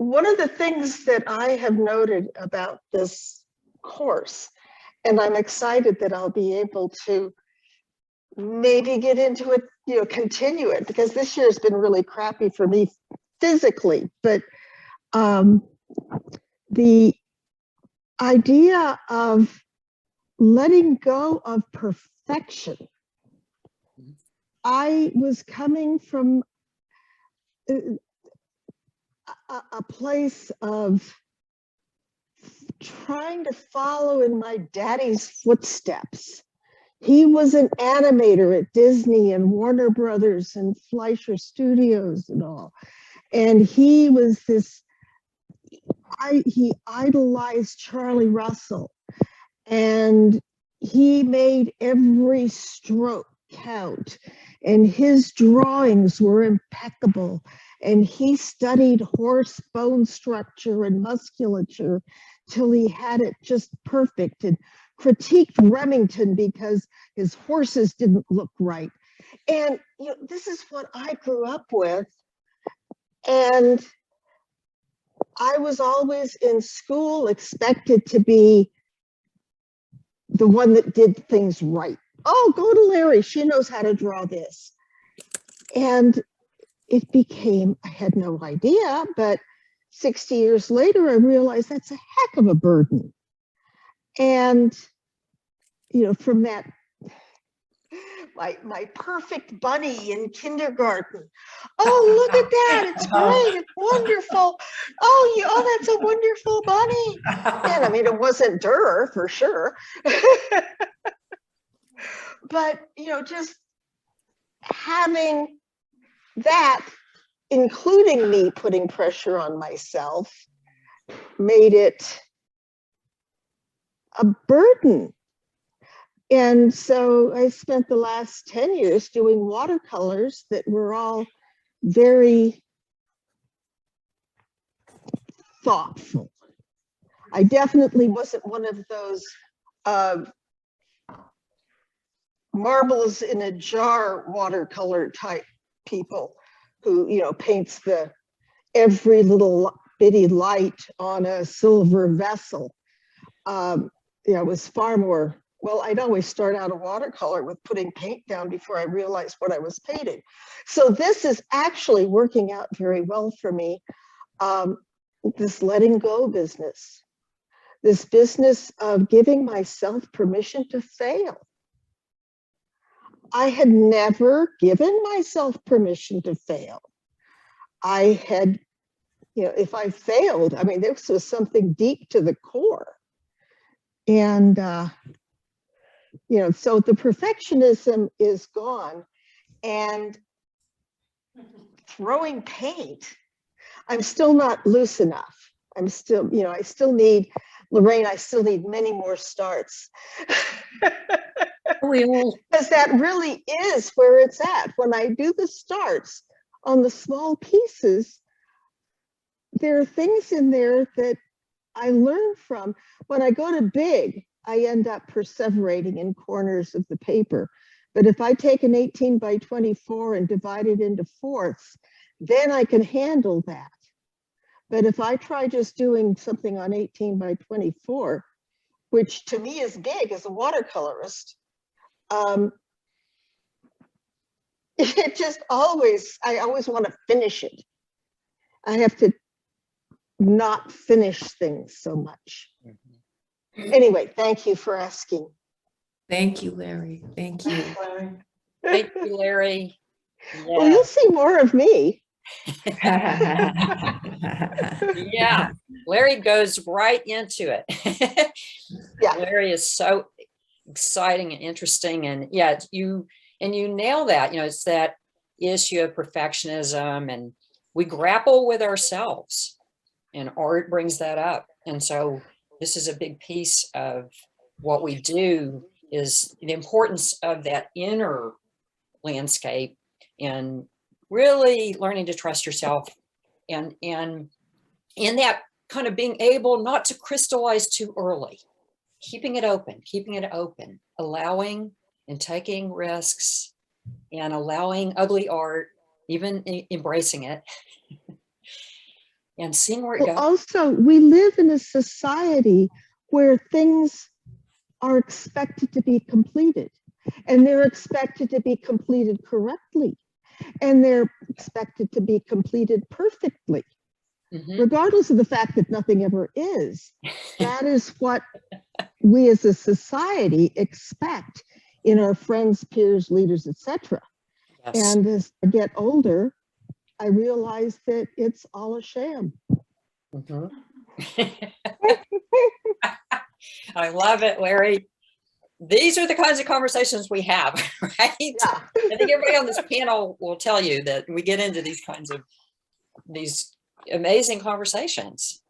one of the things that I have noted about this course, and I'm excited that I'll be able to maybe get into it, continue it, because this year has been really crappy for me physically, but the idea of letting go of perfection. I was coming from a place of trying to follow in my daddy's footsteps. He was an animator at Disney and Warner Brothers and Fleischer Studios and all. And he was he idolized Charlie Russell. And he made every stroke count. And his drawings were impeccable. And he studied horse bone structure and musculature till he had it just perfect, and critiqued Remington because his horses didn't look right. And this is what I grew up with. And I was always in school expected to be the one that did things right. Oh, go to Larry, she knows how to draw this. And it became, I had no idea, but 60 years later, I realized that's a heck of a burden. And, from that, my perfect bunny in kindergarten. Oh, look at that. It's great. It's wonderful. Oh, that's a wonderful bunny. And I mean, it wasn't Durr for sure. But, just having that, including me putting pressure on myself, made it a burden. And so I spent the last 10 years doing watercolors that were all very thoughtful. I definitely wasn't one of those marbles in a jar watercolor type people who, paints every little bitty light on a silver vessel. It was far more, I'd always start out a watercolor with putting paint down before I realized what I was painting. So this is actually working out very well for me. This letting go business, this business of giving myself permission to fail. I had never given myself permission to fail. I had, if I failed, I mean, this was something deep to the core. And, so the perfectionism is gone. And throwing paint, I'm still not loose enough. I'm still, I still need, Lorraine, I still need many more starts. Because that really is where it's at. When I do the starts on the small pieces, there are things in there that I learn from. When I go to big, I end up perseverating in corners of the paper. But if I take an 18 by 24 and divide it into fourths, then I can handle that. But if I try just doing something on 18 by 24, which to me is big as a watercolorist, it just I always want to finish it. I have to not finish things so much. Anyway, thank you for asking. Thank you, Larry. Thank you. Thank you, Larry. Yeah. Well, you'll see more of me. Yeah, Larry goes right into it. Yeah, Larry is so exciting and interesting, and yeah, you nail that. It's that issue of perfectionism, and we grapple with ourselves, and art brings that up. And so this is a big piece of what we do, is the importance of that inner landscape and really learning to trust yourself, and in that kind of being able not to crystallize too early, keeping it open, allowing and taking risks, and allowing ugly art, even embracing it. and seeing where it Well, goes. also, we live in a society where things are expected to be completed, and they're expected to be completed correctly, and they're expected to be completed perfectly, regardless of the fact that nothing ever is. That is what we as a society expect in our friends, peers, leaders, etc. Yes. And as I get older, I realize that it's all a sham. I love it, Larry. These are the kinds of conversations we have, right? Yeah. I think everybody on this panel will tell you that we get into these kinds of these amazing conversations.